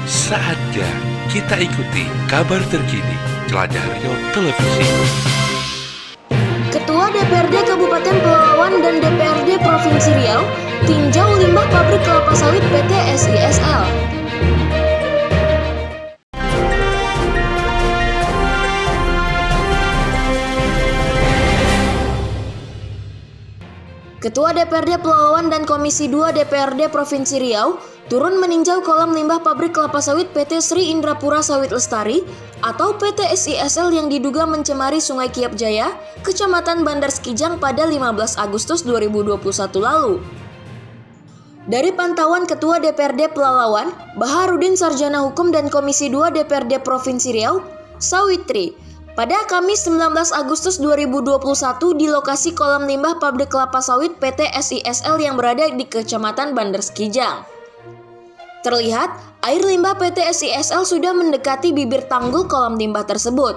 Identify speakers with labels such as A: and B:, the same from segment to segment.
A: Saatnya kita ikuti kabar terkini Jelajah Riau Televisi.
B: Ketua DPRD Kabupaten Pelalawan dan DPRD Provinsi Riau tinjau limbah pabrik kelapa sawit PT SISL. Ketua DPRD Pelalawan dan Komisi 2 DPRD Provinsi Riau turun meninjau kolam limbah pabrik kelapa sawit PT Sri Indrapura Sawit Lestari atau PT SISL yang diduga mencemari Sungai Kiap Jaya, Kecamatan Bandar Sekijang pada 15 Agustus 2021 lalu. Dari pantauan Ketua DPRD Pelalawan, Baharudin Sarjana Hukum dan Komisi 2 DPRD Provinsi Riau, Sawitri, pada Kamis 19 Agustus 2021 di lokasi kolam limbah pabrik kelapa sawit PT SISL yang berada di Kecamatan Bandar Sekijang. Terlihat, air limbah PT SISL sudah mendekati bibir tanggul kolam limbah tersebut.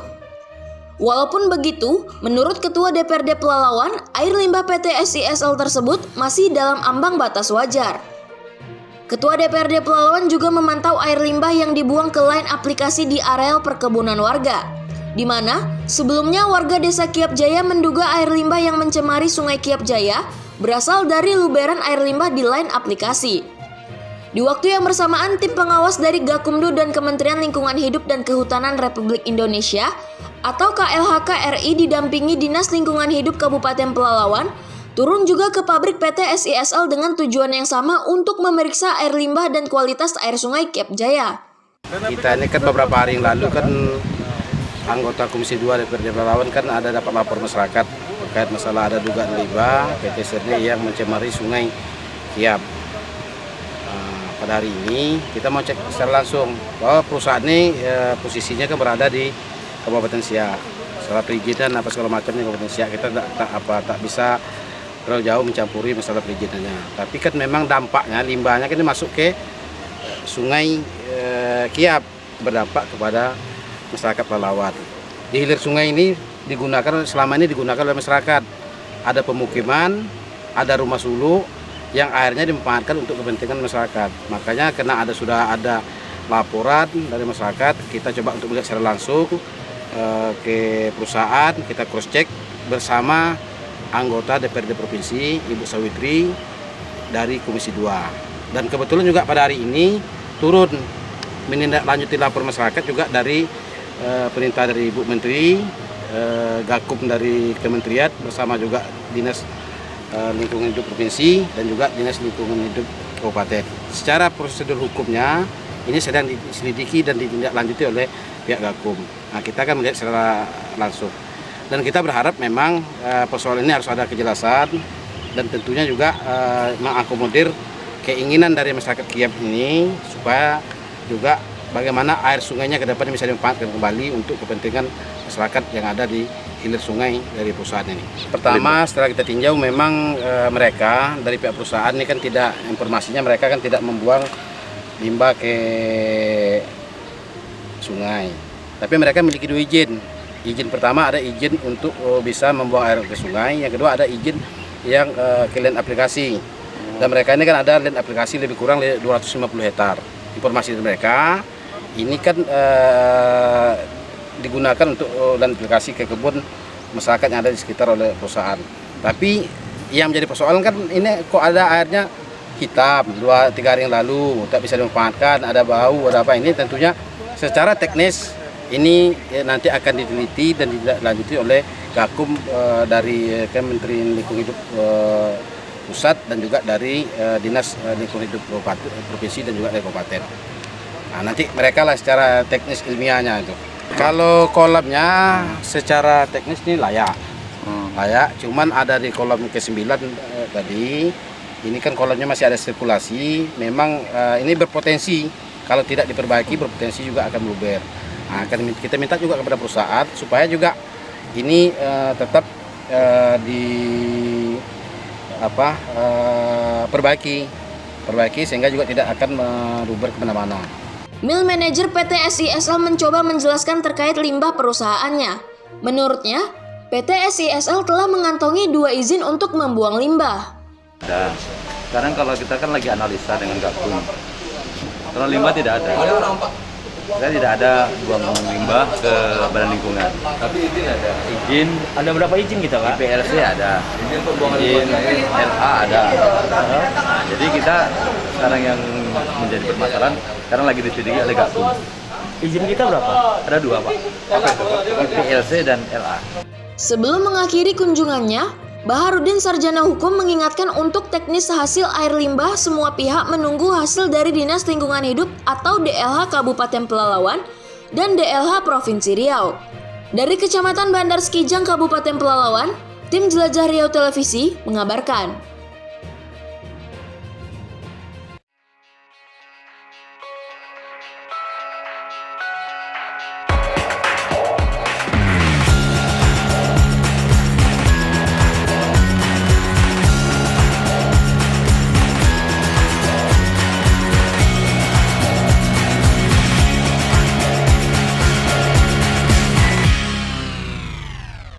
B: Walaupun begitu, menurut Ketua DPRD Pelalawan, air limbah PT SISL tersebut masih dalam ambang batas wajar. Ketua DPRD Pelalawan juga memantau air limbah yang dibuang ke lain aplikasi di areal perkebunan warga, di mana sebelumnya warga Desa Kiap Jaya menduga air limbah yang mencemari Sungai Kiap Jaya berasal dari luberan air limbah di lain aplikasi. Di waktu yang bersamaan, tim pengawas dari Gakumdu dan Kementerian Lingkungan Hidup dan Kehutanan Republik Indonesia atau KLHK RI didampingi Dinas Lingkungan Hidup Kabupaten Pelalawan turun juga ke pabrik PT SISL dengan tujuan yang sama untuk memeriksa air limbah dan kualitas air Sungai Kiap Jaya.
C: Kita ini kan beberapa hari yang lalu kan anggota Komisi 2 DPRD Pelalawan kan ada dapat lapor masyarakat terkait masalah ada dugaan limbah PT Sri yang mencemari Sungai Kiap. Pada hari ini kita mau cek secara langsung bahwa perusahaan ini posisinya kan berada di Kabupaten Siak. Setelah perizinan apa segala macamnya Kabupaten Siak, kita tak bisa terlalu jauh mencampuri masalah perizinannya. Tapi kan memang dampaknya limbahnya kan masuk ke Sungai Kiap, berdampak kepada masyarakat Pelalawan. Di hilir sungai ini selama ini digunakan oleh masyarakat. Ada pemukiman, ada rumah suluk yang airnya dimanfaatkan untuk kepentingan masyarakat. Makanya karena sudah ada laporan dari masyarakat, kita coba untuk melihat secara langsung ke perusahaan, kita cross check bersama anggota DPRD Provinsi Ibu Sawitri dari Komisi 2. Dan kebetulan juga pada hari ini turun menindaklanjuti laporan masyarakat juga dari perintah dari Ibu Menteri, Gakum dari Kementerian bersama juga Dinas Lingkungan Hidup Provinsi dan juga Dinas Lingkungan Hidup Kabupaten. Secara prosedur hukumnya ini sedang diselidiki dan ditindaklanjuti oleh pihak Gakum. Nah, kita akan melihat secara langsung. Dan kita berharap memang persoalan ini harus ada kejelasan dan tentunya juga mengakomodir keinginan dari masyarakat Kiap ini supaya juga bagaimana air sungainya ke depan bisa dimanfaatkan kembali untuk kepentingan masyarakat yang ada di hilir sungai dari perusahaan ini. Pertama, setelah kita tinjau memang mereka dari pihak perusahaan ini kan tidak, informasinya mereka kan tidak membuang limbah ke sungai. Tapi mereka memiliki dua izin. Izin pertama ada izin untuk bisa membuang air ke sungai, yang kedua ada izin yang ke land aplikasi. Dan mereka ini kan ada land aplikasi lebih kurang 250 hektar. Informasi dari mereka ini kan digunakan untuk land aplikasi ke kebun masyarakat yang ada di sekitar oleh perusahaan. Tapi yang menjadi persoalan kan ini kok ada airnya hitam 2-3 hari yang lalu, tak bisa dimanfaatkan, ada bau, ada apa. Ini tentunya secara teknis ini nanti akan diteliti dan ditindaklanjuti oleh Gakum dari Kementerian Lingkungan Hidup Pusat dan juga dari Dinas Lingkungan Hidup Provinsi dan juga dari Kabupaten. Nah, nanti mereka lah secara teknis ilmiahnya itu. Kalau kolamnya secara teknis ini layak, cuman ada di kolam ke-9 tadi, ini kan kolamnya masih ada sirkulasi, memang ini berpotensi, kalau tidak diperbaiki berpotensi juga akan meluber. Nah, kita minta juga kepada perusahaan supaya juga ini tetap perbaiki sehingga juga tidak akan meluber kemana-mana.
B: Mill Manager PT SISL mencoba menjelaskan terkait limbah perusahaannya. Menurutnya, PT SISL telah mengantongi 2 izin untuk membuang limbah.
D: Dan sekarang kalau kita kan lagi analisa dengan Gakum, kalau limbah tidak ada. Saya tidak ada buang limbah ke badan lingkungan. Tapi izin ada. Izin
E: Ada berapa izin kita, Pak?
D: IPLC ada. Izin LA ada. Nah, jadi kita sekarang yang menjadi permasalahan sekarang lagi diselidiki oleh Gakum.
E: Izin kita berapa?
D: Ada 2, Pak. IPLC dan LA.
B: Sebelum mengakhiri kunjungannya, Baharudin Sarjana Hukum mengingatkan untuk teknis hasil air limbah semua pihak menunggu hasil dari Dinas Lingkungan Hidup atau DLH Kabupaten Pelalawan dan DLH Provinsi Riau. Dari Kecamatan Bandar Sekijang Kabupaten Pelalawan, tim Jelajah Riau Televisi mengabarkan.